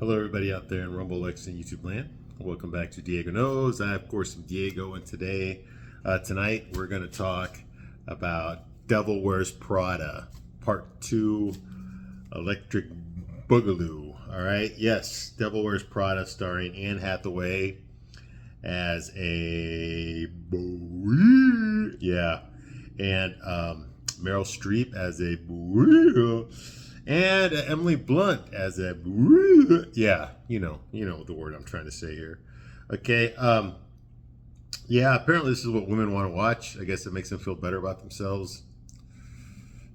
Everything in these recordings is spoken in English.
Hello, everybody out there in Rumble X and YouTube land. Welcome back to Diego Knows. I, of course, am Diego, and tonight, we're going to talk about Devil Wears Prada, Part 2, Electric Boogaloo. All right, yes, Devil Wears Prada, starring Anne Hathaway as a boy, and Meryl Streep as a boy. And Emily Blunt as a you know the word I'm trying to say here. Okay, apparently this is what women want to watch. I guess it makes them feel better about themselves.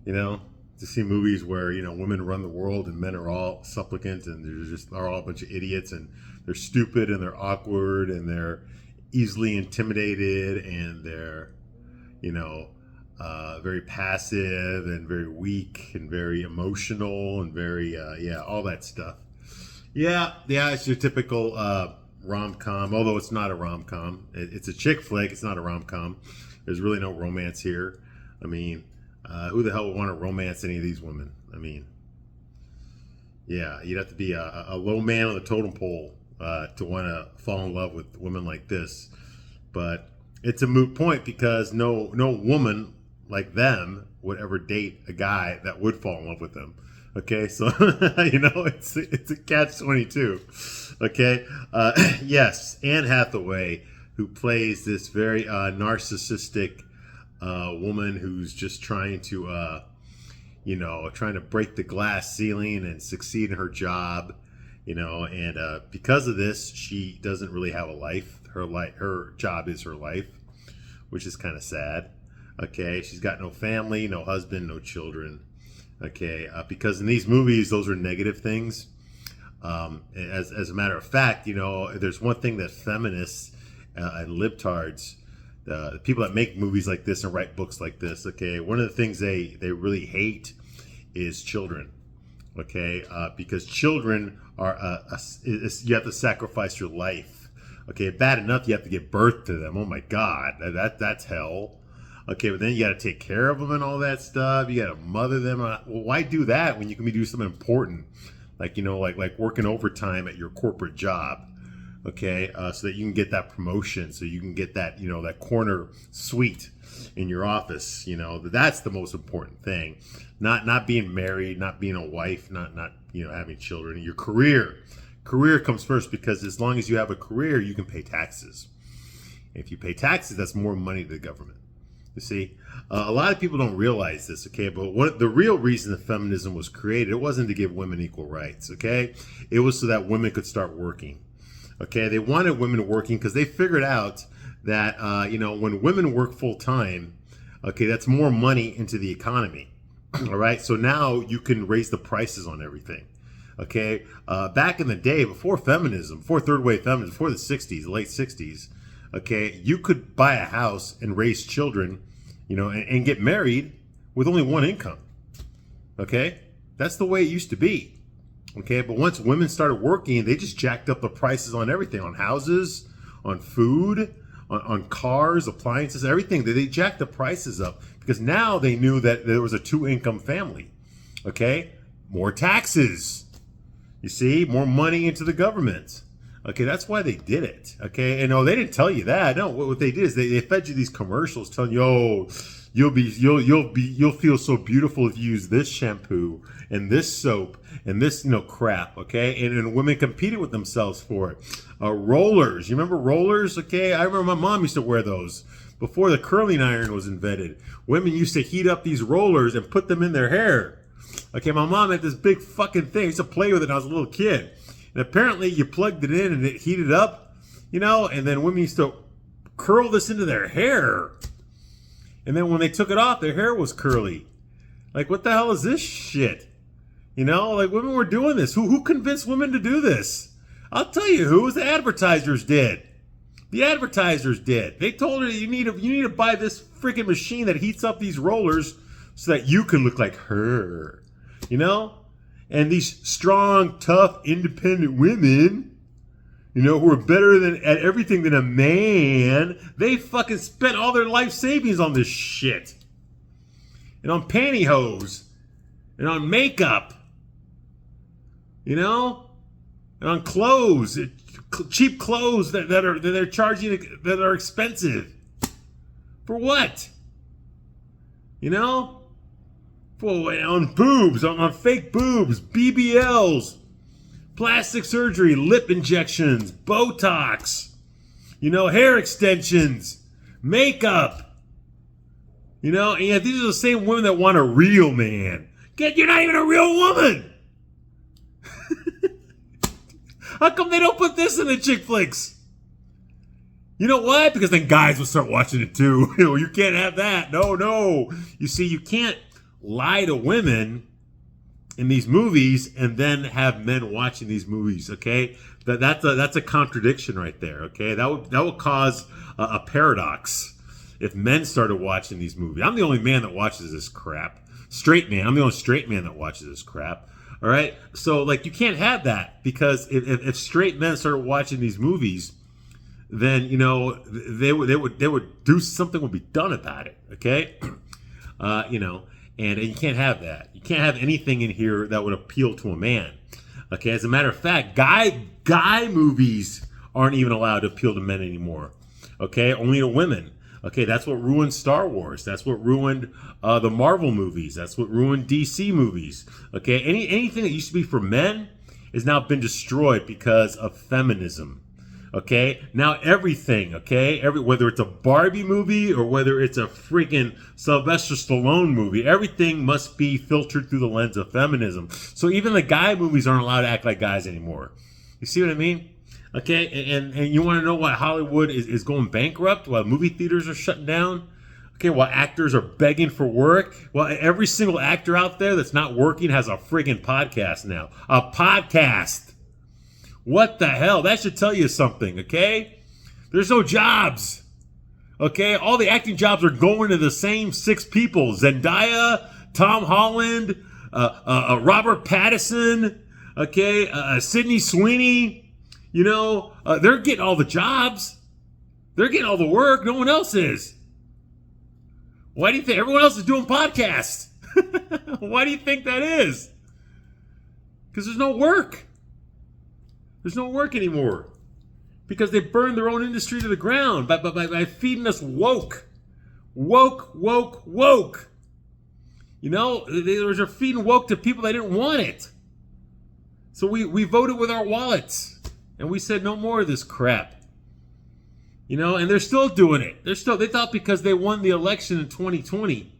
To see movies where women run the world and men are all supplicant and are all a bunch of idiots and they're stupid and they're awkward and they're easily intimidated and they're very passive and very weak and very emotional and very all that stuff. It's your typical rom-com, although it's not a rom-com. It's a chick flick. It's not a rom-com. There's really no romance here. I mean, who the hell would want to romance any of these women? I mean, you'd have to be a low man on the totem pole to want to fall in love with women like this. But it's a moot point because no woman like them would ever date a guy that would fall in love with them. Okay, so it's a catch-22. Okay, yes, Anne Hathaway, who plays this very narcissistic woman who's just trying to break the glass ceiling and succeed in her job. And because of this, she doesn't really have a life. Her job is her life, which is kind of sad. Okay, she's got no family, no husband, no children. Okay, because in these movies, those are negative things. As a matter of fact, there's one thing that feminists and libtards, the people that make movies like this and write books like this, okay, one of the things they really hate is children. Okay, because children are you have to sacrifice your life. Okay, bad enough you have to give birth to them. Oh my God, that's hell. Okay, but then you got to take care of them and all that stuff. You got to mother them. Well, why do that when you can be doing something important, like working overtime at your corporate job? Okay, so that you can get that promotion, so you can get that that corner suite in your office. That's the most important thing. Not being married, not being a wife, not having children. Your career comes first, because as long as you have a career, you can pay taxes. If you pay taxes, that's more money to the government. You see, a lot of people don't realize this, okay? But the real reason that feminism was created, it wasn't to give women equal rights, okay? It was so that women could start working, okay? They wanted women working because they figured out that, when women work full time, okay, that's more money into the economy, all right? So now you can raise the prices on everything, okay? Back in the day, before feminism, before third wave feminism, before the 60s, the late 60s, okay, you could buy a house and raise children, and get married with only one income. Okay, that's the way it used to be. Okay, but once women started working, they just jacked up the prices on everything, on houses, on food, on cars, appliances, everything. They jacked the prices up because now they knew that there was a two-income family. Okay, more taxes. You see, more money into the government. Okay, that's why they did it. Okay, and no, they didn't tell you that. No, what they did is they fed you these commercials telling you, oh, you'll feel so beautiful if you use this shampoo and this soap and this crap. Okay, and women competed with themselves for it. Rollers, you remember rollers? Okay, I remember my mom used to wear those before the curling iron was invented. Women used to heat up these rollers and put them in their hair. Okay, my mom had this big fucking thing. I used to play with it when I was a little kid. And apparently you plugged it in and it heated up, and then women used to curl this into their hair. And then when they took it off, their hair was curly. Like, what the hell is this shit? Women were doing this. Who convinced women to do this? I'll tell you who. The advertisers did. The advertisers did. They told her you need to buy this freaking machine that heats up these rollers so that you can look like her. And these strong, tough, independent women, who are better at everything than a man, they fucking spent all their life savings on this shit. And on pantyhose. And on makeup. and on clothes, cheap clothes that they're charging, that are expensive. For what? You know? On boobs, on fake boobs, BBLs, plastic surgery, lip injections, Botox, hair extensions, makeup. And yet these are the same women that want a real man. You're not even a real woman. How come they don't put this in the chick flicks? You know why? Because then guys will start watching it too. You can't have that. No. You see, you can't lie to women in these movies and then have men watching these movies. Okay, that's a contradiction right there. Okay, that would cause a paradox if men started watching these movies. I'm the only man that watches this crap. Straight man. I'm the only straight man that watches this crap. All right, so you can't have that, because if straight men started watching these movies, then they would do something, would be done about it. Okay, and you can't have that. You can't have anything in here that would appeal to a man. Okay, as a matter of fact, guy movies aren't even allowed to appeal to men anymore. Okay, only to women. Okay, that's what ruined Star Wars. That's what ruined the Marvel movies. That's what ruined DC movies. Okay, anything that used to be for men has now been destroyed because of feminism. Okay, now everything. Okay, whether it's a Barbie movie or whether it's a freaking Sylvester Stallone movie, everything must be filtered through the lens of feminism. So even the guy movies aren't allowed to act like guys anymore. You see what I mean? Okay, and you want to know why Hollywood is going bankrupt? While movie theaters are shutting down? Okay, while actors are begging for work? Well, every single actor out there that's not working has a friggin' podcast now. A podcast! What the hell? That should tell you something, okay? There's no jobs. Okay, all the acting jobs are going to the same 6 people. Zendaya, Tom Holland, Robert Pattinson, okay, Sydney Sweeney. They're getting all the jobs. They're getting all the work. No one else is. Why do you think everyone else is doing podcasts? Why do you think that is? Because there's no work. There's no work anymore. Because they burned their own industry to the ground by feeding us woke. Woke. They're feeding woke to people that didn't want it. So we voted with our wallets. And we said no more of this crap. And they're still doing it. They thought because they won the election in 2020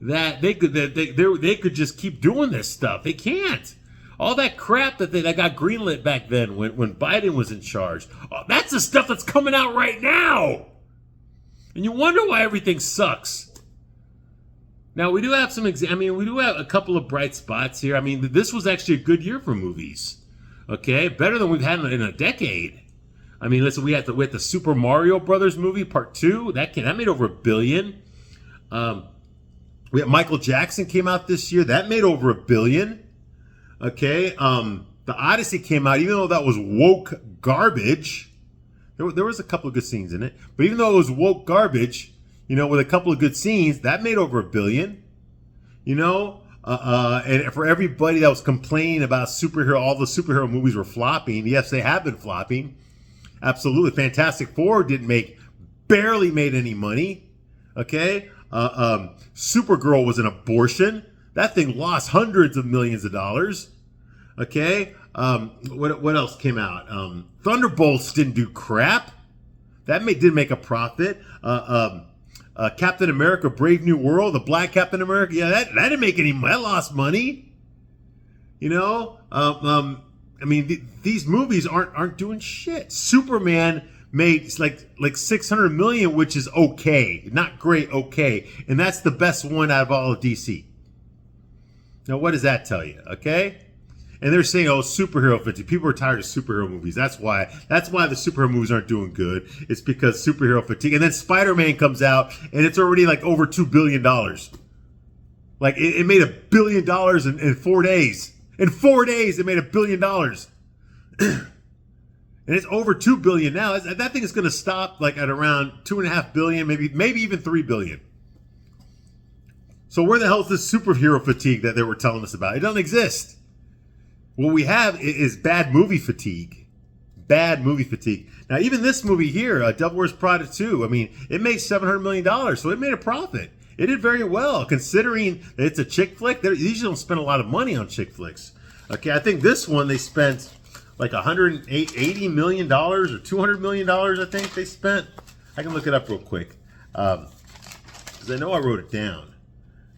that they could just keep doing this stuff. They can't. All that crap that got greenlit back then when Biden was in charge. That's the stuff that's coming out right now. And you wonder why everything sucks. Now we do have we do have a couple of bright spots here. This was actually a good year for movies. Okay, better than we've had in a decade. Listen, we had the Super Mario Brothers movie Part 2. That made over $1 billion. We had Michael Jackson came out this year. That made over $1 billion. Okay, The Odyssey came out, even though that was woke garbage. There was a couple of good scenes in it, but even though it was woke garbage, with a couple of good scenes, that made over $1 billion. And for everybody that was complaining about all the superhero movies were flopping, yes, they have been flopping. Absolutely. Fantastic Four barely made any money. Okay. Supergirl was an abortion. That thing lost hundreds of millions of dollars. Okay. What else came out? Thunderbolts didn't do crap. That did make a profit. Captain America: Brave New World, the Black Captain America, that didn't make any money. That lost money. These movies aren't doing shit. Superman made like 600 million, which is okay, not great, okay, and that's the best one out of all of DC. Now, what does that tell you? Okay. And they're saying, superhero fatigue. People are tired of superhero movies. That's why the superhero movies aren't doing good. It's because superhero fatigue. And then Spider-Man comes out, and it's already over $2 billion. It made $1 billion in 4 days. In 4 days, it made $1 billion. And it's over $2 billion now. That thing is going to stop at around $2.5 billion, maybe even $3 billion. So where the hell is this superhero fatigue that they were telling us about? It doesn't exist. what we have is bad movie fatigue. Bad movie fatigue. Now, even this movie here, Devil Wears Prada 2, I mean, it made $700 million, so it made a profit. It did very well, considering that it's a chick flick. They usually don't spend a lot of money on chick flicks. Okay, I think this one they spent like $180 million or $200 million, I think they spent. I can look it up real quick, because I know I wrote it down.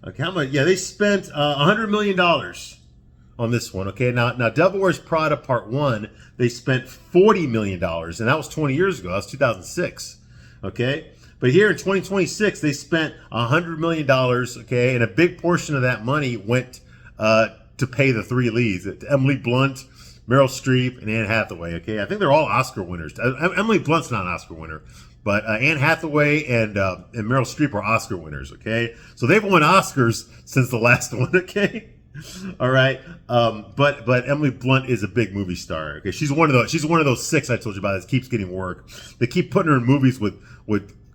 Okay, how much? Yeah, they spent $100 million on this one. Okay, now Devil Wears Prada Part 1, they spent $40 million, and that was 20 years ago. That was 2006. Okay, but here in 2026, they spent $100 million. Okay, and a big portion of that money went to pay the three leads: Emily Blunt, Meryl Streep, and Anne Hathaway. Okay, I think they're all Oscar winners. Emily Blunt's not an Oscar winner, but Anne Hathaway and Meryl Streep are Oscar winners. Okay, so they've won Oscars since the last one. Okay. All right, but Emily Blunt is a big movie star. Okay, she's one of those six I told you about that keeps getting work. They keep putting her in movies with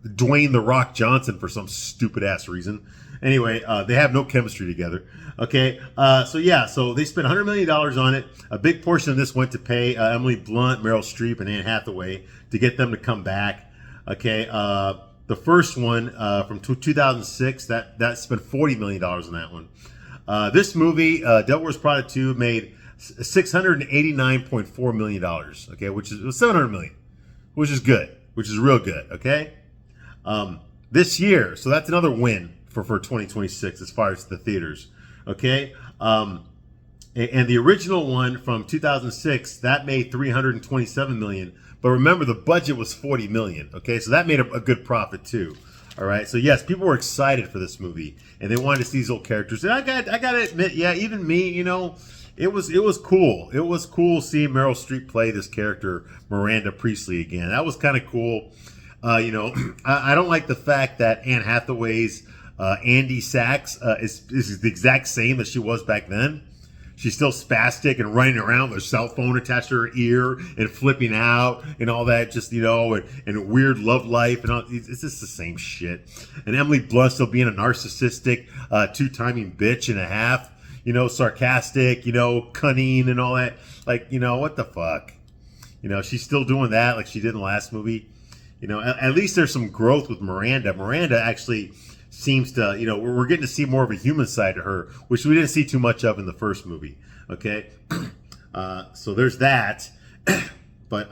Dwayne the Rock Johnson for some stupid ass reason. Anyway, they have no chemistry together. Okay, so they spent $100 million on it. A big portion of this went to pay Emily Blunt, Meryl Streep, and Anne Hathaway to get them to come back. Okay, the first one from 2006 that spent $40 million on that one. This movie, Devil Wears Prada 2, made $689.4 million, okay, which is $700 million, which is good, which is real good, okay? This year, so that's another win for 2026 as far as the theaters, okay? And the original one from 2006, that made $327 million, but remember the budget was $40 million, okay? So that made a good profit too. All right, so yes, people were excited for this movie, and they wanted to see these old characters. And I got to admit, yeah, even me, you know, it was cool. It was cool seeing Meryl Streep play this character, Miranda Priestley, again. That was kind of cool. You know, I don't like the fact that Anne Hathaway's Andy Sachs is the exact same as she was back then. She's still spastic and running around with a cell phone attached to her ear and flipping out and all that, just, you know, and weird love life. And all, it's just the same shit. And Emily Blunt still being a narcissistic, two-timing bitch and a half, you know, sarcastic, you know, cunning and all that. Like, you know, what the fuck? You know, she's still doing that like she did in the last movie. You know, at least there's some growth with Miranda. Miranda actually seems to, you know, we're getting to see more of a human side to her, which we didn't see too much of in the first movie. Okay, so there's that. But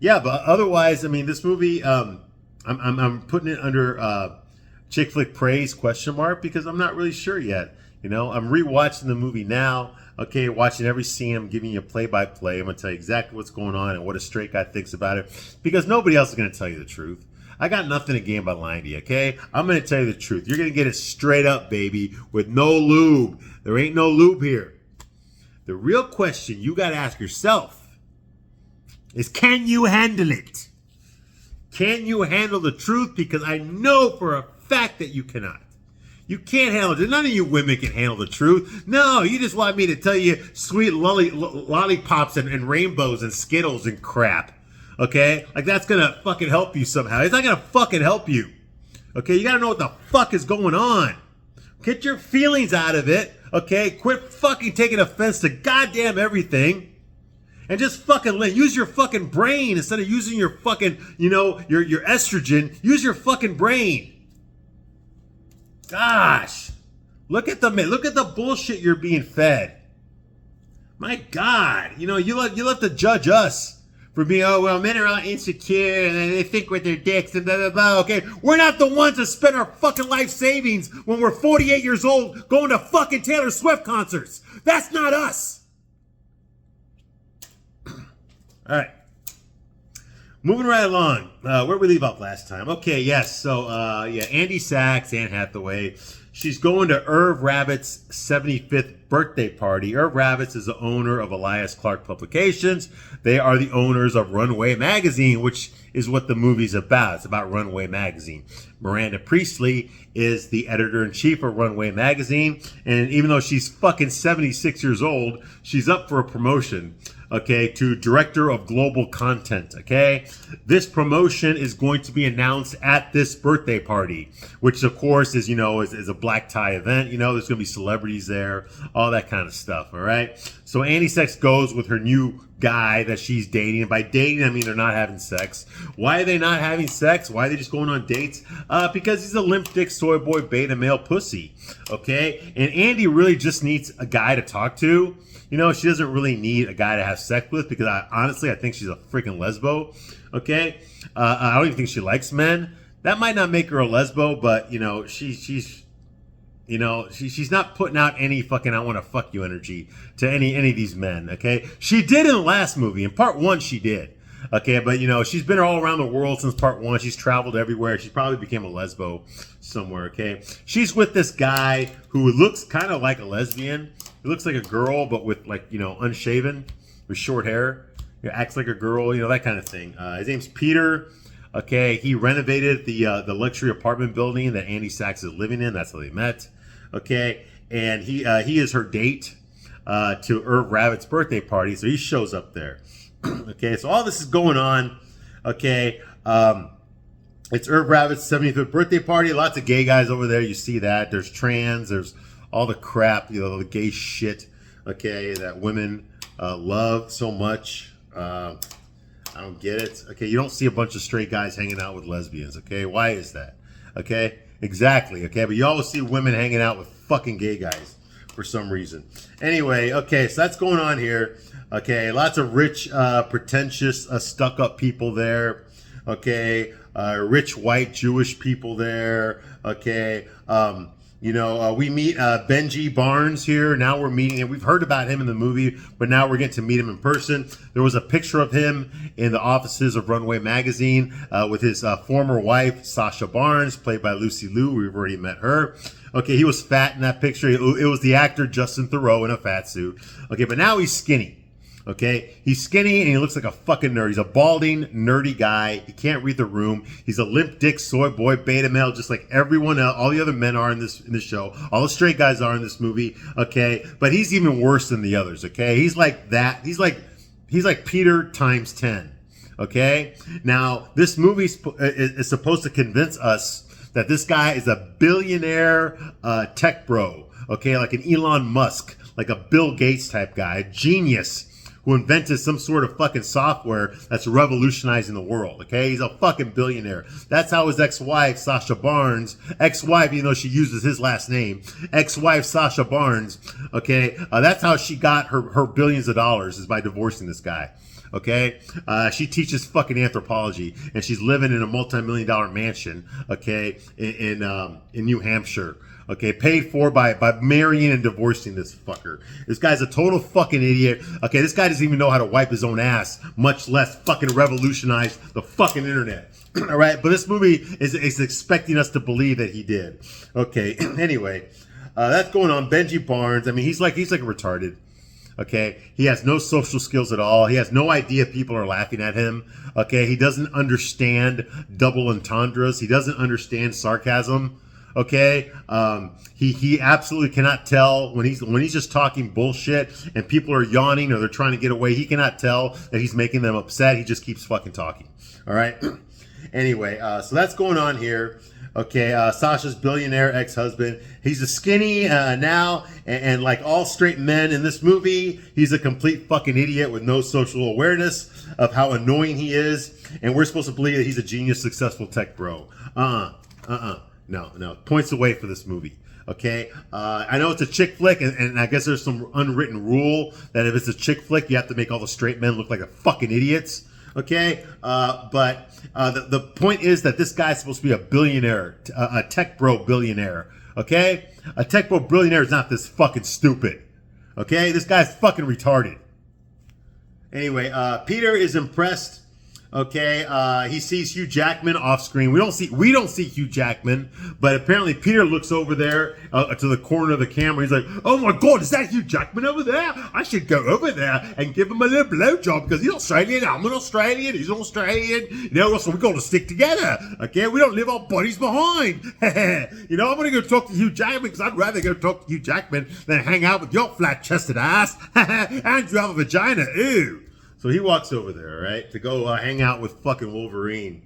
yeah, but otherwise, I mean, this movie, I'm putting it under chick flick praise ? Because I'm not really sure yet. You know, I'm rewatching the movie now. Okay, watching every scene. I'm giving you a play-by-play. I'm going to tell you exactly what's going on and what a straight guy thinks about it, because nobody else is going to tell you the truth. I got nothing to gain by lying to you, okay? I'm going to tell you the truth. You're going to get it straight up, baby, with no lube. There ain't no lube here. The real question you got to ask yourself is, can you handle it? Can you handle the truth? Because I know for a fact that you cannot. You can't handle it. None of you women can handle the truth. No, you just want me to tell you sweet lollipops and rainbows and Skittles and crap. Okay? Like that's gonna fucking help you somehow. It's not gonna fucking help you. Okay? You gotta know what the fuck is going on. Get your feelings out of it. Okay? Quit fucking taking offense to goddamn everything. And just fucking use your fucking brain instead of using your fucking, you know, your estrogen. Use your fucking brain. Gosh. Look at the bullshit you're being fed. My God. You know, you love to judge us for being, oh, well, men are all insecure and they think with their dicks and blah, blah, blah. Okay, we're not the ones that spend our fucking life savings when we're 48 years old going to fucking Taylor Swift concerts. That's not us. All right. Moving right along. Where did we leave off last time? Okay, yes. So, Andy Sachs, Anne Hathaway. She's going to Irv Rabbit's 75th birthday party. Irv Rabbit's is the owner of Elias Clark Publications. They are the owners of Runway Magazine, which is what the movie's about. It's about Runway Magazine. Miranda Priestley is the editor-in-chief of Runway Magazine. And even though she's fucking 76 years old, she's up for a promotion. Okay, to Director of Global Content, okay? This promotion is going to be announced at this birthday party, which of course is, you know, is a black tie event. You know, there's going to be celebrities there. all that kind of stuff. All right. So Annie Sex goes with her new guy that she's dating. And by dating, I mean they're not having sex. Why are they not having sex? Why are they just going on dates? Because he's a limp dick soy boy beta male pussy. Okay. And Andy really just needs a guy to talk to. You know, she doesn't really need a guy to have sex with because honestly, I think she's a freaking lesbo. Okay. I don't even think she likes men. That might not make her a lesbo, but you know, she's not putting out any fucking I want to fuck you energy to any of these men. Okay. She did in the last movie. In part 1, she did. Okay. But you know, she's been all around the world since part 1. She's traveled everywhere. She probably became a lesbo somewhere. Okay. She's with this guy who looks kind of like a lesbian. He looks like a girl, but with like, you know, unshaven with short hair. He acts like a girl, you know, that kind of thing. His name's Peter. Okay. He renovated the luxury apartment building that Andy Sachs is living in. That's how they met. Okay. And he is her date to Irv Rabbit's birthday party. So he shows up there. Okay. So all this is going on. Okay. It's Irv Rabbit's 75th birthday party. Lots of gay guys over there. You see that. There's trans. There's all the crap, you know, the gay shit, okay, that women love so much. I don't get it. Okay, you don't see a bunch of straight guys hanging out with lesbians, okay? Why is that? Okay, exactly, okay? But you always see women hanging out with fucking gay guys for some reason. Anyway, okay, so that's going on here. Okay, lots of rich, pretentious, stuck-up people there. Okay, rich white Jewish people there. Okay, we meet Benji Barnes here. Now we're meeting him. We've heard about him in the movie, but now we're getting to meet him in person. There was a picture of him in the offices of Runway Magazine with his former wife, Sasha Barnes, played by Lucy Liu. We've already met her. Okay, he was fat in that picture. It was the actor Justin Theroux in a fat suit. Okay, but now he's skinny. Okay, he's skinny and he looks like a fucking nerd. He's a balding, nerdy guy. He can't read the room. He's a limp dick soy boy beta male, just like everyone else. All the other men are in this show. All the straight guys are in this movie. Okay, but he's even worse than the others. Okay, he's like that. He's like Peter times 10. Okay, now this movie is supposed to convince us that this guy is a billionaire tech bro. Okay, like an Elon Musk, like a Bill Gates type guy, a genius who invented some sort of fucking software that's revolutionizing the world, okay? He's a fucking billionaire. That's how his ex-wife, Sasha Barnes, ex-wife, even though she uses his last name, ex-wife Sasha Barnes, okay? That's how she got her billions of dollars, is by divorcing this guy, okay? She teaches fucking anthropology, and she's living in a multi-million-dollar mansion, okay, in New Hampshire. Okay, paid for by marrying and divorcing this fucker. This guy's a total fucking idiot. Okay, this guy doesn't even know how to wipe his own ass, much less fucking revolutionize the fucking internet. All right, but this movie is expecting us to believe that he did. Okay, anyway, that's going on. Benji Barnes, I mean, he's like a retarded. Okay, he has no social skills at all. He has no idea people are laughing at him. Okay, he doesn't understand double entendres. He doesn't understand sarcasm. Okay, he absolutely cannot tell when he's just talking bullshit and people are yawning or they're trying to get away. He cannot tell that he's making them upset. He just keeps fucking talking. All right. Anyway, so that's going on here. Okay, Sasha's billionaire ex-husband. He's a skinny now, and like all straight men in this movie, he's a complete fucking idiot with no social awareness of how annoying he is. And we're supposed to believe that he's a genius, successful tech bro. No. Points away for this movie. Okay? I know it's a chick flick, and I guess there's some unwritten rule that if it's a chick flick, you have to make all the straight men look like fucking idiots. Okay? But the point is that this guy's supposed to be a billionaire, a tech bro billionaire. Okay? A tech bro billionaire is not this fucking stupid. Okay? This guy's fucking retarded. Anyway, Peter is impressed. Okay, he sees Hugh Jackman off screen. We don't see Hugh Jackman, but apparently Peter looks over there to the corner of the camera. He's like, "Oh my God, is that Hugh Jackman over there? I should go over there and give him a little blowjob because he's Australian. I'm an Australian. He's an Australian. You know, so we got to stick together. Okay, we don't leave our bodies behind. You know, I'm gonna go talk to Hugh Jackman because I'd rather go talk to Hugh Jackman than hang out with your flat-chested ass. And you have a vagina, ew." So he walks over there, right, to go hang out with fucking Wolverine.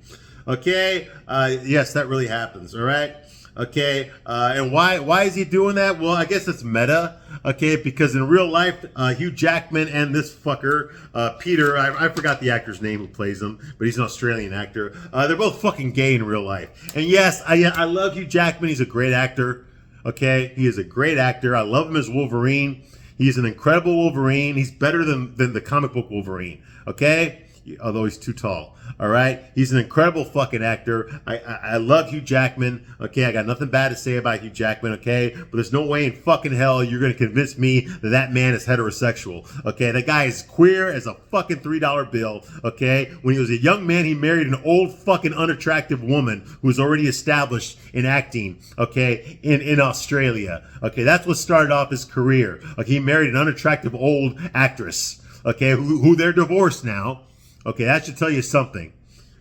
Okay? Yes, that really happens, all right? Okay? And why is he doing that? Well, I guess it's meta. Okay, because in real life, Hugh Jackman and this fucker, Peter, I forgot the actor's name who plays him, but he's an Australian actor. They're both fucking gay in real life. And yes, I love Hugh Jackman. He's a great actor. Okay, he is a great actor. I love him as Wolverine. He's an incredible Wolverine. He's better than the comic book Wolverine. Okay, although he's too tall. All right, he's an incredible fucking actor. I love Hugh Jackman. Okay, I got nothing bad to say about Hugh Jackman. Okay, but there's no way in fucking hell you're gonna convince me that that man is heterosexual. Okay, that guy is queer as a fucking $3 bill. Okay, when he was a young man, he married an old fucking unattractive woman who was already established in acting. Okay, in Australia. Okay, that's what started off his career. Okay, he married an unattractive old actress. Okay, who they're divorced now. Okay, that should tell you something.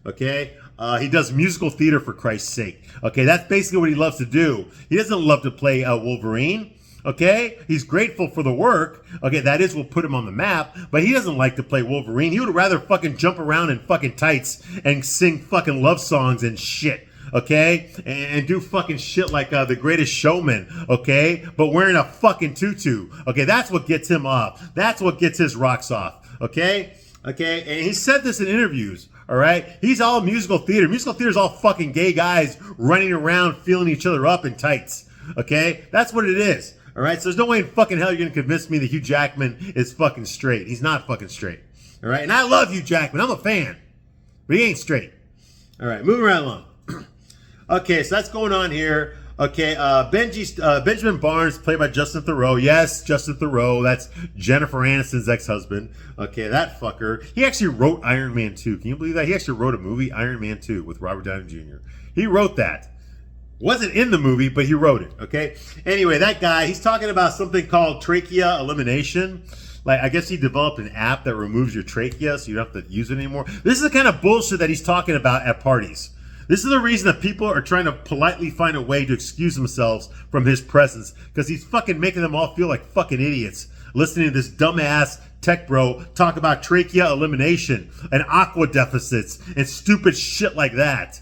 Okay, he does musical theater, for Christ's sake. Okay, that's basically what he loves to do. He doesn't love to play Wolverine. Okay, he's grateful for the work. Okay, that is what put him on the map. But he doesn't like to play Wolverine. He would rather fucking jump around in fucking tights and sing fucking love songs and shit. Okay, and do fucking shit like The Greatest Showman. Okay, but wearing a fucking tutu. Okay, that's what gets him off. That's what gets his rocks off. Okay. Okay, and he said this in interviews, all right? He's all musical theater. Musical theater is all fucking gay guys running around feeling each other up in tights, okay? That's what it is, all right? So there's no way in fucking hell you're going to convince me that Hugh Jackman is fucking straight. He's not fucking straight, all right? And I love Hugh Jackman. I'm a fan, but he ain't straight. All right, moving right along. Okay, so that's going on here. Okay, Benjamin Barnes, played by Justin Theroux. Yes, Justin Theroux. That's Jennifer Aniston's ex-husband. Okay, that fucker. He actually wrote Iron Man 2. Can you believe that? He actually wrote a movie, Iron Man 2, with Robert Downey Jr. He wrote that. Wasn't in the movie, but he wrote it, okay? Anyway, that guy, he's talking about something called trachea elimination. Like, I guess he developed an app that removes your trachea so you don't have to use it anymore. This is the kind of bullshit that he's talking about at parties. This is the reason that people are trying to politely find a way to excuse themselves from his presence, because he's fucking making them all feel like fucking idiots listening to this dumbass tech bro talk about trachea elimination and aqua deficits and stupid shit like that.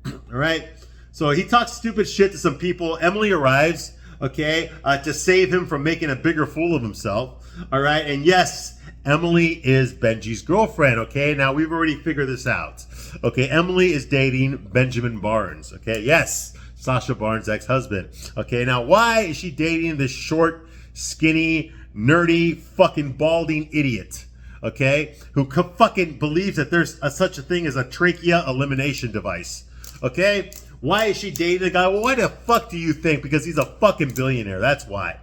All right? So he talks stupid shit to some people. Emily arrives, okay, to save him from making a bigger fool of himself. All right? And yes, Emily is Benji's girlfriend, okay? Now, we've already figured this out. Okay, Emily is dating Benjamin Barnes, okay? Yes, Sacha Barnes' ex-husband. Okay, now why is she dating this short, skinny, nerdy, fucking balding idiot, okay? Who fucking believes that there's such a thing as a trachea elimination device, okay? Why is she dating a guy? Well, why the fuck do you think? Because he's a fucking billionaire, that's why.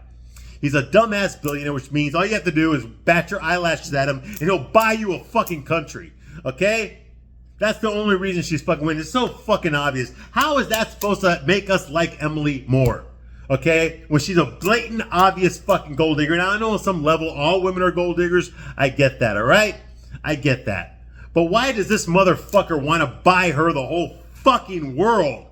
He's a dumbass billionaire, which means all you have to do is bat your eyelashes at him and he'll buy you a fucking country. Okay? That's the only reason she's fucking winning. It's so fucking obvious. How is that supposed to make us like Emily more? Okay? When she's a blatant, obvious fucking gold digger. Now, I know on some level all women are gold diggers. I get that, all right? I get that. But why does this motherfucker want to buy her the whole fucking world?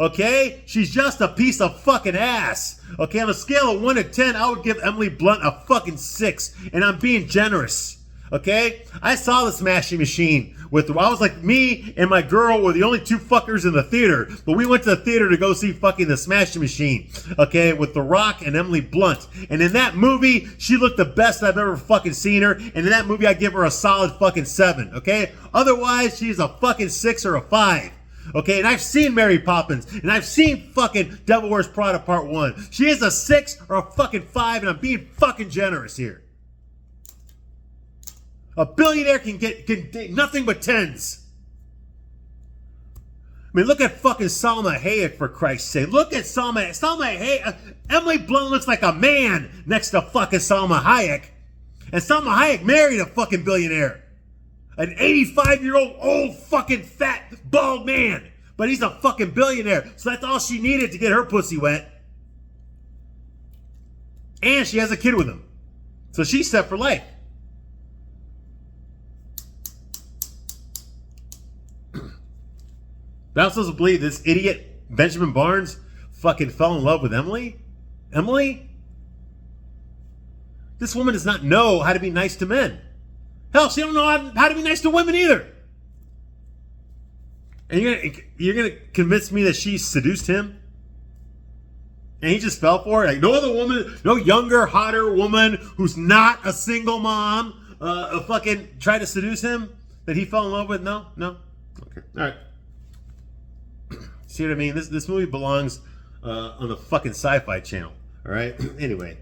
Okay? She's just a piece of fucking ass. Okay? On a scale of 1 to 10, I would give Emily Blunt a fucking 6. And I'm being generous. Okay? I saw the Smashing Machine I was like, me and my girl were the only two fuckers in the theater. But we went to the theater to go see fucking the Smashing Machine. Okay? With The Rock and Emily Blunt. And in that movie, she looked the best I've ever fucking seen her. And in that movie, I give her a solid fucking 7. Okay? Otherwise, she's a fucking 6 or a 5. Okay, and I've seen Mary Poppins, and I've seen fucking Devil Wears Prada Part 1. She is a 6 or a fucking 5, and I'm being fucking generous here. A billionaire can date nothing but 10s. I mean, look at fucking Salma Hayek, for Christ's sake. Look at Salma Hayek. Emily Blunt looks like a man next to fucking Salma Hayek. And Salma Hayek married a fucking billionaire. An 85-year-old old fucking fat bald man. But he's a fucking billionaire. So that's all she needed to get her pussy wet. And she has a kid with him. So she's set for life. But I'm supposed to believe this idiot Benjamin Barnes fucking fell in love with Emily? Emily? This woman does not know how to be nice to men. Hell, she don't know how to be nice to women either. And you're gonna convince me that she seduced him? And he just fell for it. Like no other woman, no younger, hotter woman who's not a single mom, fucking tried to seduce him that he fell in love with. No. Okay, all right. See what I mean? This movie belongs on the fucking Sci-Fi Channel. All right. Anyway,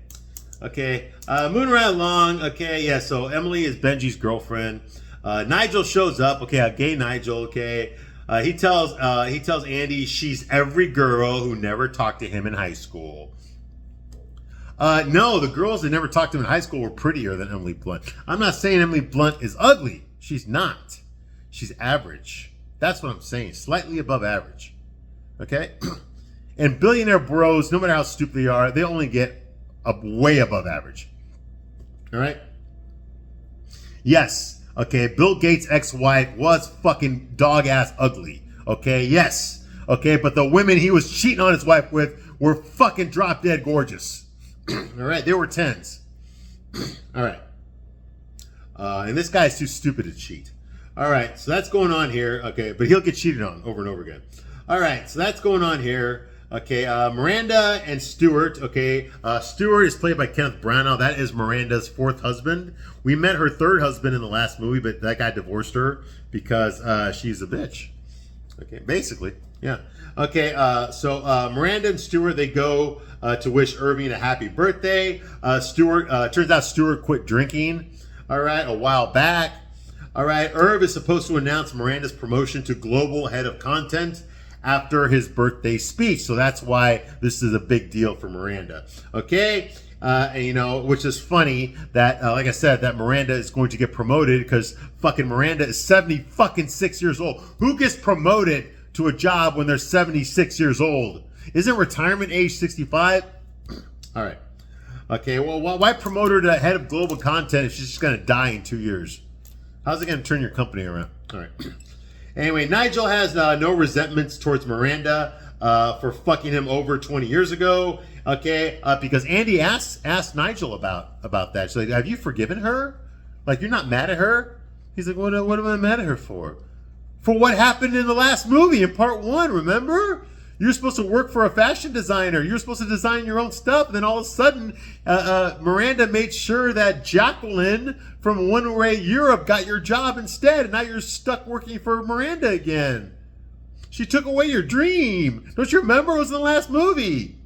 okay. Moving right along. Okay, yeah. So Emily is Benji's girlfriend. Nigel shows up. Okay, gay Nigel. Okay. He tells Andy she's every girl who never talked to him in high school. No, the girls that never talked to him in high school were prettier than Emily Blunt. I'm not saying Emily Blunt is ugly. She's not. She's average. That's what I'm saying. Slightly above average. Okay? And billionaire bros, no matter how stupid they are, they only get way above average. All right? Yes. Okay, Bill Gates' ex-wife was fucking dog-ass ugly. Okay, yes. Okay, but the women he was cheating on his wife with were fucking drop-dead gorgeous. All right, they were 10s. All right. And this guy's too stupid to cheat. All right, so that's going on here. Okay, but he'll get cheated on over and over again. All right, so that's going on here. Okay, Miranda and Stuart. Okay, Stuart is played by Kenneth Branagh. That is Miranda's fourth husband. We met her third husband in the last movie, but that guy divorced her because she's a bitch. Okay, basically, yeah. Okay, so Miranda and Stuart, they go to wish Irving a happy birthday. Turns out Stuart quit drinking, all right, a while back. All right, Irv is supposed to announce Miranda's promotion to global head of content after his birthday speech. So that's why this is a big deal for Miranda. Okay? And, you know, which is funny that, like I said, that Miranda is going to get promoted because fucking Miranda is 76 years old. Who gets promoted to a job when they're 76 years old? Isn't retirement age 65? All right. Okay, well, why promote her to head of global content if she's just going to die in 2 years? How's it going to turn your company around? All right. Anyway, Nigel has no resentments towards Miranda for fucking him over 20 years ago. Okay, because Andy asked Nigel about that. She's like, have you forgiven her? Like, you're not mad at her? He's like, what am I mad at her for? For what happened in the last movie in part 1, remember? You're supposed to work for a fashion designer. You're supposed to design your own stuff. And then all of a sudden, Miranda made sure that Jacqueline from One Way Europe got your job instead. And now you're stuck working for Miranda again. She took away your dream. Don't you remember? It was in the last movie.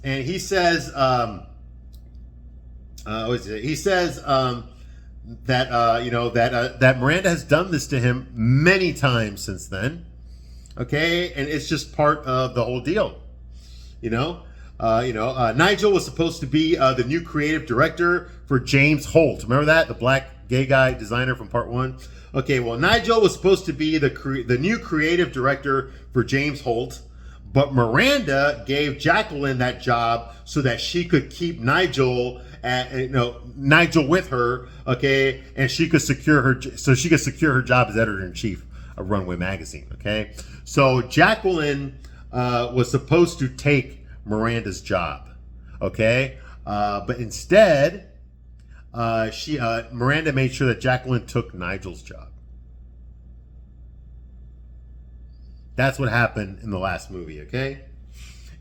And he says, that Miranda has done this to him many times since then. Okay, and it's just part of the whole deal. Nigel was supposed to be the new creative director for James Holt. Remember that? The black gay guy designer from part 1? Okay, well, Nigel was supposed to be the new creative director for James Holt, but Miranda gave Jacqueline that job so that she could keep Nigel with her, okay, and she could secure her job as editor-in-chief of Runway Magazine, okay? So Jacqueline was supposed to take Miranda's job, okay? But instead, Miranda made sure that Jacqueline took Nigel's job. That's what happened in the last movie, okay?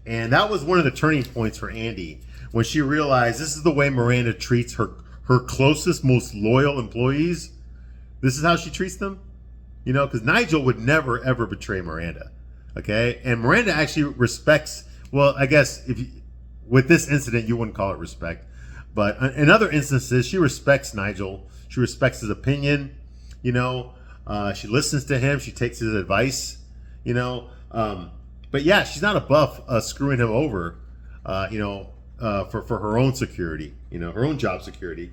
And that was one of the turning points for Andy when she realized this is the way Miranda treats her closest, most loyal employees. This is how she treats them. Because Nigel would never, ever betray Miranda, okay? And Miranda actually respects, well, I guess with this incident, you wouldn't call it respect. But in other instances, she respects Nigel. She respects his opinion, She listens to him. She takes his advice, But yeah, she's not above screwing him over, for her own security, her own job security,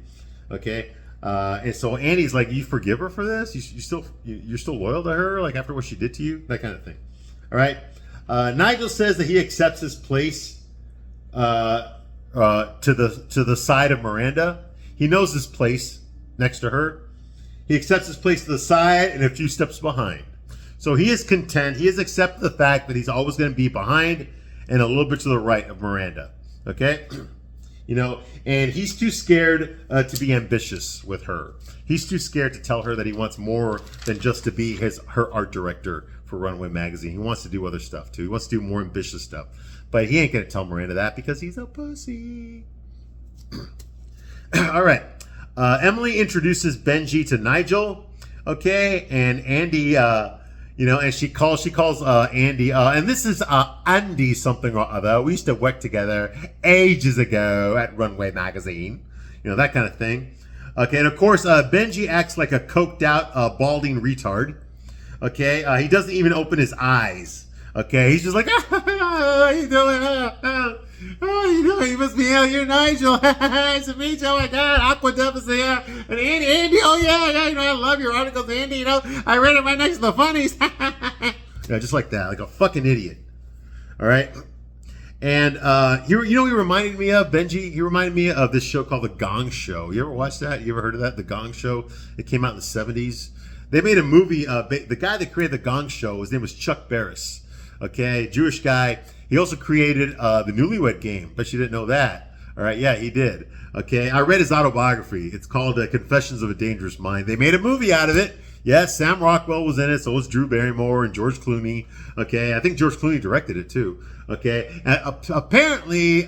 okay? And so Andy's like, you forgive her for this? You're still loyal to her, like after what she did to you, that kind of thing. All right. Nigel says that he accepts his place to the side of Miranda. He knows his place next to her. He accepts his place to the side and a few steps behind. So he is content. He has accepted the fact that he's always going to be behind and a little bit to the right of Miranda. Okay. And he's too scared to be ambitious with her. He's too scared to tell her that he wants more than just to be her art director for Runway Magazine. He wants to do other stuff too. He wants to do more ambitious stuff. But he ain't gonna tell Miranda that because he's a pussy. All right. Emily introduces Benji to Nigel. Okay, and Andy, and she calls Andy, and this is Andy something or other. We used to work together ages ago at Runway Magazine, that kind of thing. Okay, and of course, Benji acts like a coked out, balding retard. Okay, he doesn't even open his eyes. Okay, he's just like, how you doing? Oh, you know, you must be out here, Nigel. Nice to meet you. Oh my God, Aqua Deficit here. And Andy, oh yeah, I love your articles, Andy. I read it right next to the funnies. Yeah, just like that, like a fucking idiot. All right. And he reminded me of Benji. He reminded me of this show called The Gong Show. You ever watched that? You ever heard of that? The Gong Show. It came out in the 70s. They made a movie. The guy that created The Gong Show, his name was Chuck Barris. Okay, Jewish guy. He also created the Newlywed Game. Bet you didn't know that. All right, yeah, he did. Okay, I read his autobiography. It's called Confessions of a Dangerous Mind. They made a movie out of it. Yes, Sam Rockwell was in it. So was Drew Barrymore and George Clooney. Okay, I think George Clooney directed it too. Okay, and apparently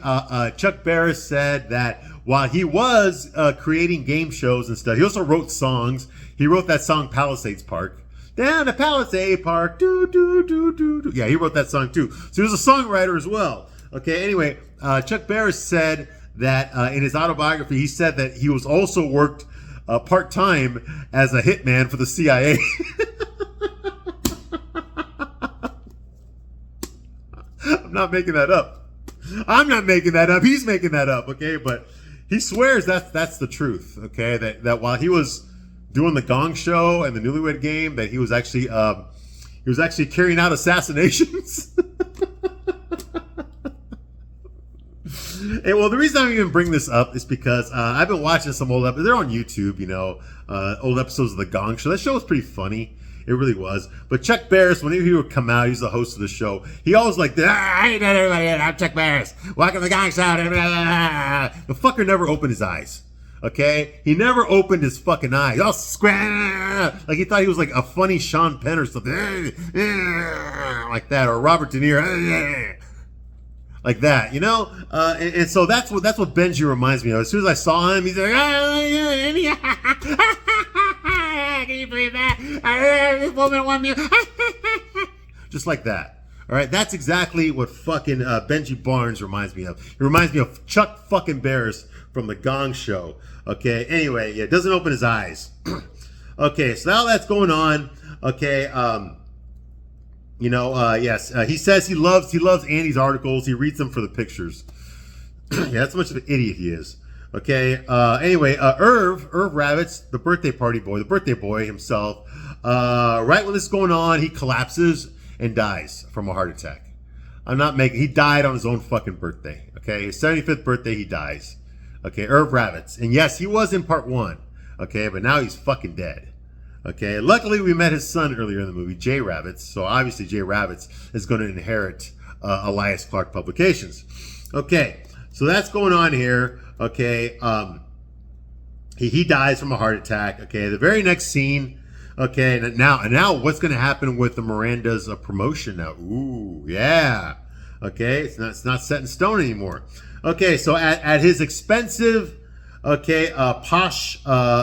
Chuck Barris said that while he was creating game shows and stuff, he also wrote songs. He wrote that song Palisades Park. Down to Palisade Park, do, do, do, do, do. Yeah, he wrote that song too. So he was a songwriter as well. Okay, anyway, Chuck Barris said that in his autobiography, he said that he was also worked part-time as a hitman for the CIA. I'm not making that up. I'm not making that up. He's making that up, okay? But he swears that's the truth, okay? That while he was doing the Gong Show and the Newlywed Game, that he was actually carrying out assassinations. And well, the reason I even bring this up is because I've been watching some old episodes. They're on YouTube, old episodes of the Gong Show. That show was pretty funny. It really was. But Chuck Barris, whenever he would come out, he's the host of the show. He always like, how you doing, everybody? I'm Chuck Barris. Welcome to the Gong Show. The fucker never opened his eyes. Okay? He never opened his fucking eyes. All like he thought he was like a funny Sean Penn or something. Like that. Or Robert De Niro. Like that, and so that's what Benji reminds me of. As soon as I saw him, he's like, can you believe that? This woman won me. Just like that. All right, that's exactly what fucking Benji Barnes reminds me of. He reminds me of Chuck fucking Barris from the Gong Show. Okay, anyway, yeah, doesn't open his eyes. Okay, so now that's going on. Okay, yes, he says he loves Andy's articles. He reads them for the pictures. Yeah, that's how much of an idiot he is. Okay. Anyway, Irv Ravitz, the birthday boy himself. Right when this is going on, he collapses and dies from a heart attack. He died on his own fucking birthday. Okay, his 75th birthday, he dies. Okay, Irv Ravitz, and yes, he was in part 1. Okay, but now he's fucking dead. Okay, luckily we met his son earlier in the movie, Jay Ravitz. So obviously Jay Ravitz is going to inherit Elias Clark Publications. Okay, so that's going on here. Okay, he dies from a heart attack. Okay, the very next scene. Okay, and now what's going to happen with the Miranda's promotion now? Ooh, yeah. Okay, it's not set in stone anymore. Okay, so at his expensive, posh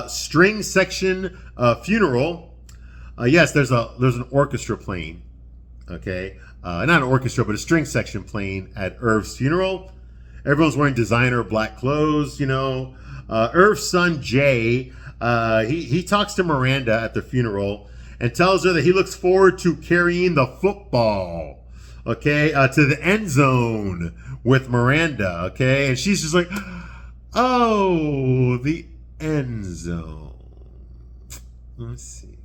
string section funeral, yes, there's an orchestra playing. Okay, not an orchestra, but a string section playing at Irv's funeral. Everyone's wearing designer black clothes. Irv's son Jay, he talks to Miranda at the funeral and tells her that he looks forward to carrying the football, to the end zone with Miranda. Okay, and she's just like, oh, the end zone. Let's see.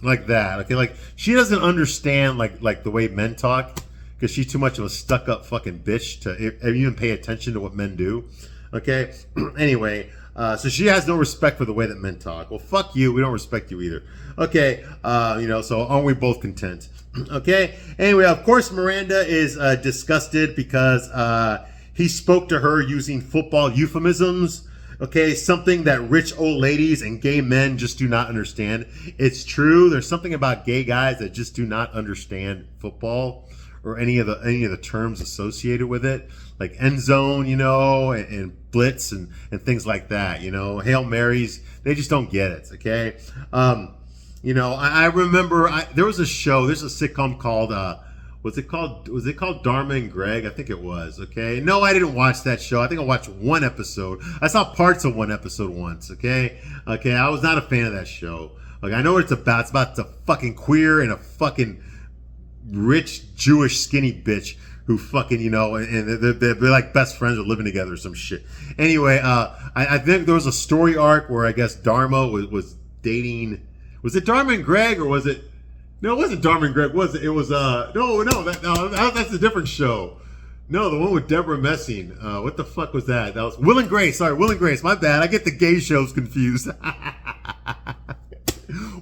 Like that. Okay, like she doesn't understand like the way men talk, because she's too much of a stuck-up fucking bitch to even pay attention to what men do. Okay? Anyway, so she has no respect for the way that men talk. Well, fuck you. We don't respect you either. Okay, so aren't we both content? Okay? Anyway, of course, Miranda is disgusted because he spoke to her using football euphemisms. Okay, something that rich old ladies and gay men just do not understand. It's true. There's something about gay guys that just do not understand football. or any of the terms associated with it, like end zone, and blitz and things like that. Hail Marys, they just don't get it. Okay, I remember there was a show. There's a sitcom called. Was it called Dharma and Greg? I think it was. Okay. No, I didn't watch that show. I think I watched one episode. I saw parts of one episode once. Okay. I was not a fan of that show. Like, I know what it's about. It's about the fucking queer and a fucking rich Jewish skinny bitch who fucking, and they're like best friends or living together or some shit. Anyway, I think there was a story arc where I guess Dharma was dating. Was it Dharma and Greg, or was it? No, it wasn't Dharma and Greg, was it? It was that's a different show. No, the one with Deborah Messing. What the fuck was that? That was Will and Grace. Sorry, Will and Grace. My bad. I get the gay shows confused.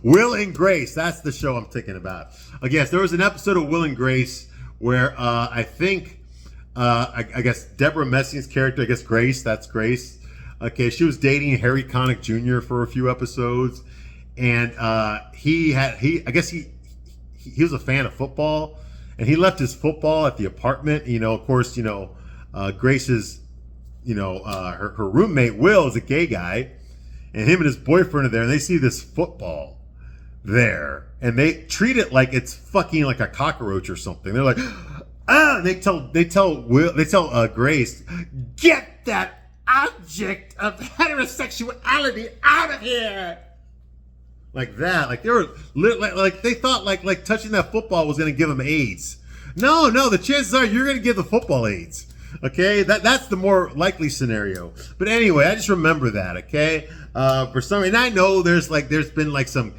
Will and Grace. That's the show I'm thinking about. Yes, there was an episode of Will and Grace where I think I guess Deborah Messing's character, I guess Grace. That's Grace. Okay, she was dating Harry Connick Jr. for a few episodes, and he was a fan of football, and he left his football at the apartment. Of course, Grace's, her roommate Will is a gay guy, and him and his boyfriend are there, and they see this football there, and they treat it like it's fucking like a cockroach or something. They're like, and they tell Grace, get that object of heterosexuality out of here. Like that, like they were like they thought like touching that football was going to give them AIDS. No, the chances are you're going to give the football AIDS. Okay, that's the more likely scenario. But anyway, I just remember that. Okay, for some reason I know there's been like some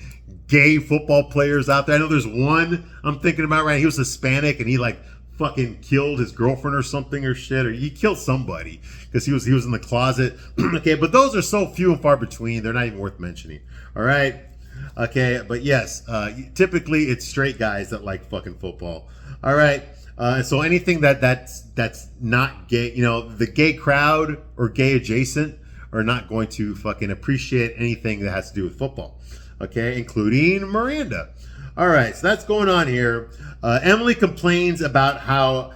gay football players out there. I know there's one I'm thinking about right. He was Hispanic and he like fucking killed his girlfriend or something or shit, or he killed somebody because he was in the closet. Okay, but those are so few and far between. They're not even worth mentioning. All right. Okay, but yes, typically it's straight guys that like fucking football. All right, so anything that's not gay, the gay crowd or gay adjacent are not going to fucking appreciate anything that has to do with football. Okay, including Miranda. All right, so that's going on here. Emily complains about how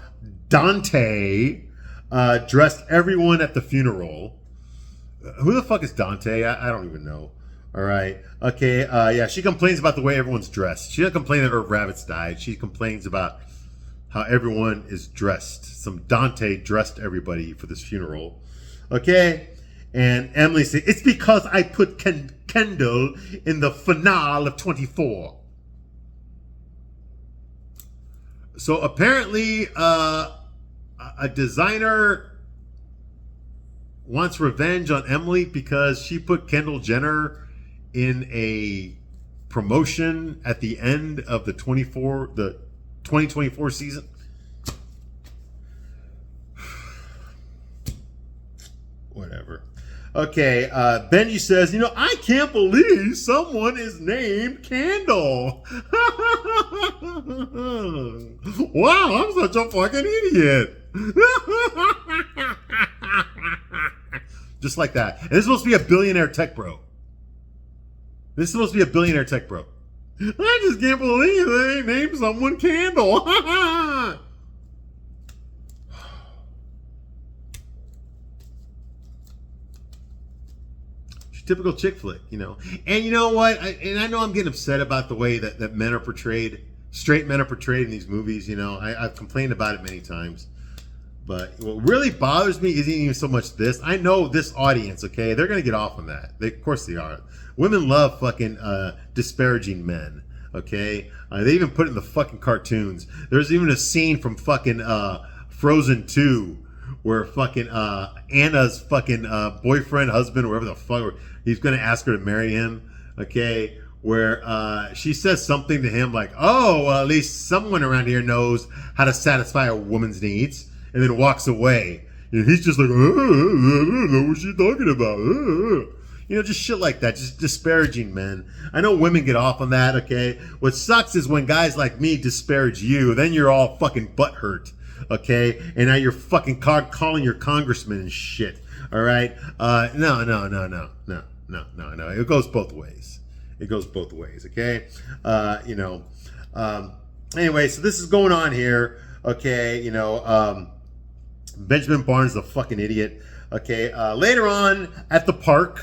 Dante dressed everyone at the funeral. Who the fuck is Dante? I don't even know. All right. Okay. Yeah, she complains about the way everyone's dressed. She doesn't complain that her rabbits died. She complains about how everyone is dressed. Some Dante dressed everybody for this funeral. Okay. And Emily says, it's because I put Kendall in the finale of 24. So apparently, a designer wants revenge on Emily because she put Kendall Jenner in a promotion at the end of the 2024 season. Whatever. Okay, Benji says, I can't believe someone is named Kendall. Wow, I'm such a fucking idiot. Just like that. And this is supposed to be a billionaire tech bro. I just can't believe they named someone Candle. Typical chick flick, And you know what? I know I'm getting upset about the way that men are portrayed, straight men are portrayed in these movies. I've complained about it many times. But what really bothers me isn't even so much this. I know this audience, okay? They're going to get off on that. Of course they are. Women love fucking disparaging men, okay? They even put it in the fucking cartoons. There's even a scene from fucking Frozen 2 where fucking Anna's fucking boyfriend, husband, whatever the fuck, he's going to ask her to marry him, okay? Where she says something to him like, oh, well, at least someone around here knows how to satisfy a woman's needs. And then walks away. And he's just like, I don't know what she's talking about. Just shit like that. Just disparaging men. I know women get off on that, okay? What sucks is when guys like me disparage you, then you're all fucking butthurt, okay? And now you're fucking calling your congressman and shit, all right? No. It goes both ways. Okay? Anyway, so this is going on here. Okay, Benjamin Barnes is a fucking idiot. Okay, later on at the park,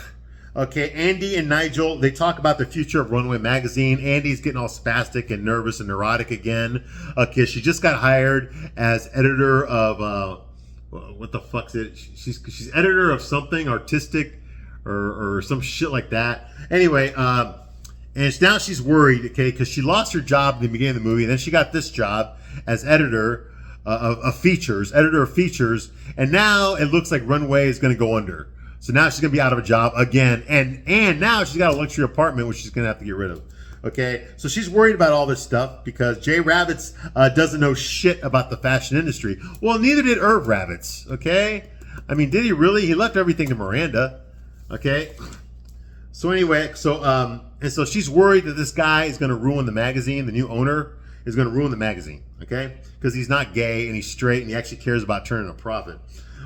okay, Andy and Nigel, they talk about the future of Runway Magazine. Andy's getting all spastic and nervous and neurotic again. Okay, she just got hired as editor of, what the fuck's it? She's editor of something artistic or some shit like that. Anyway, and now she's worried, okay, because she lost her job in the beginning of the movie, and then she got this job as editor of features, and now it looks like Runway is going to go under. So now she's going to be out of a job again, and now she's got a luxury apartment which she's going to have to get rid of. Okay, so she's worried about all this stuff because Jay Rabbits doesn't know shit about the fashion industry. Well, neither did Irv Rabbits. Okay, I mean, did he really? He left everything to Miranda. Okay, so anyway, so she's worried that this guy is going to ruin the magazine. The new owner is going to ruin the magazine. Okay, because he's not gay and he's straight and he actually cares about turning a profit.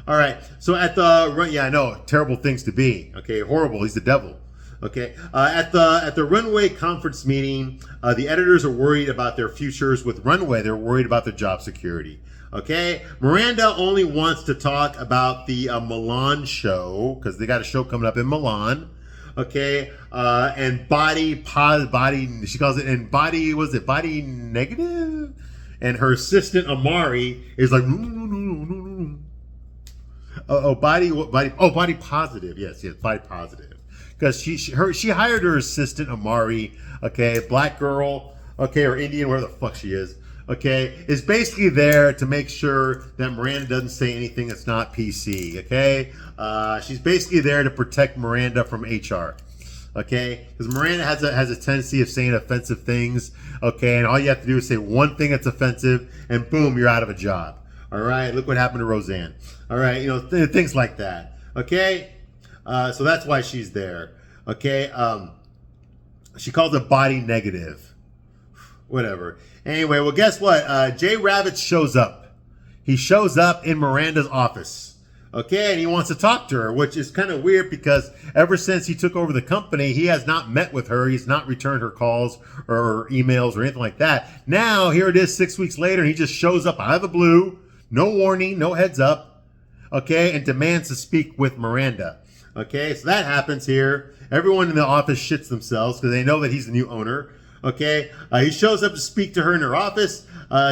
All right, so at the I know, terrible things to be. Okay, horrible. He's the devil. Okay, at the Runway conference meeting, the editors are worried about their futures with Runway. They're worried about their job security. Okay, Miranda only wants to talk about the Milan show because they got a show coming up in Milan. Okay, and body, she calls it, and body, body negative? And her assistant Amari is like, no. Body positive. Yes, body positive. Because she hired her assistant Amari, okay, black girl, okay, or Indian, whatever the fuck she is, okay, is basically there to make sure that Miranda doesn't say anything that's not PC, okay? She's basically there to protect Miranda from HR, okay? Because Miranda has a tendency of saying offensive things, okay, and all you have to do is say one thing that's offensive, and boom, you're out of a job. All right, look what happened to Roseanne. All right, things like that, okay? So that's why she's there. Okay. She calls it body negative. Whatever. Anyway, well, guess what? Jay Rabbit shows up. He shows up in Miranda's office. Okay. And he wants to talk to her, which is kind of weird because ever since he took over the company, he has not met with her. He's not returned her calls or emails or anything like that. Now, here it is 6 weeks later, and he just shows up out of the blue. No warning, no heads up. Okay. And demands to speak with Miranda. Okay, so that happens here. Everyone in the office shits themselves because they know that he's the new owner. Okay, he shows up to speak to her in her office.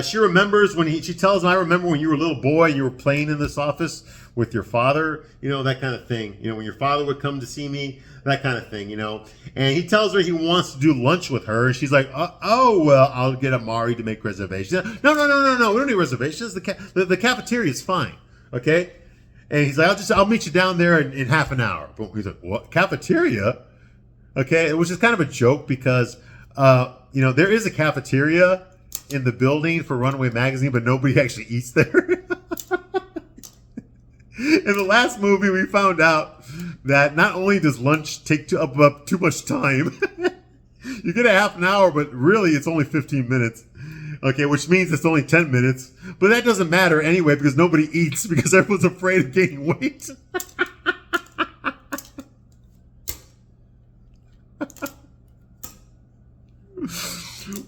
She remembers she tells him, I remember when you were a little boy, you were playing in this office with your father, that kind of thing. When your father would come to see me, that kind of thing, And he tells her he wants to do lunch with her. And she's like, well, I'll get Amari to make reservations. No, we don't need reservations. The cafeteria is fine, okay? And he's like, I'll meet you down there in half an hour. He's like, what? Cafeteria? Okay, it was just kind of a joke because, there is a cafeteria in the building for Runway Magazine, but nobody actually eats there. In the last movie, we found out that not only does lunch take up too much time, you get a half an hour, but really it's only 15 minutes. Okay, which means it's only 10 minutes. But that doesn't matter anyway because nobody eats because everyone's afraid of gaining weight.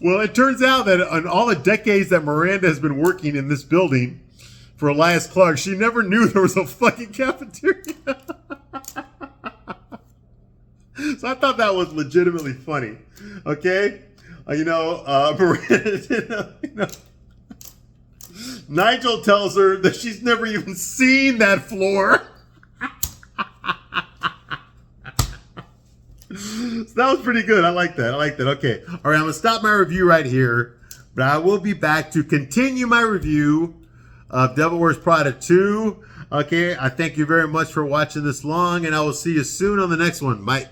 Well, it turns out that in all the decades that Miranda has been working in this building for Elias Clark, she never knew there was a fucking cafeteria. So I thought that was legitimately funny. Okay? Nigel tells her that she's never even seen that floor. So that was pretty good. I like that. Okay. All right, I'm going to stop my review right here, but I will be back to continue my review of Devil Wears Prada 2. Okay, I thank you very much for watching this long, and I will see you soon on the next one. Bye.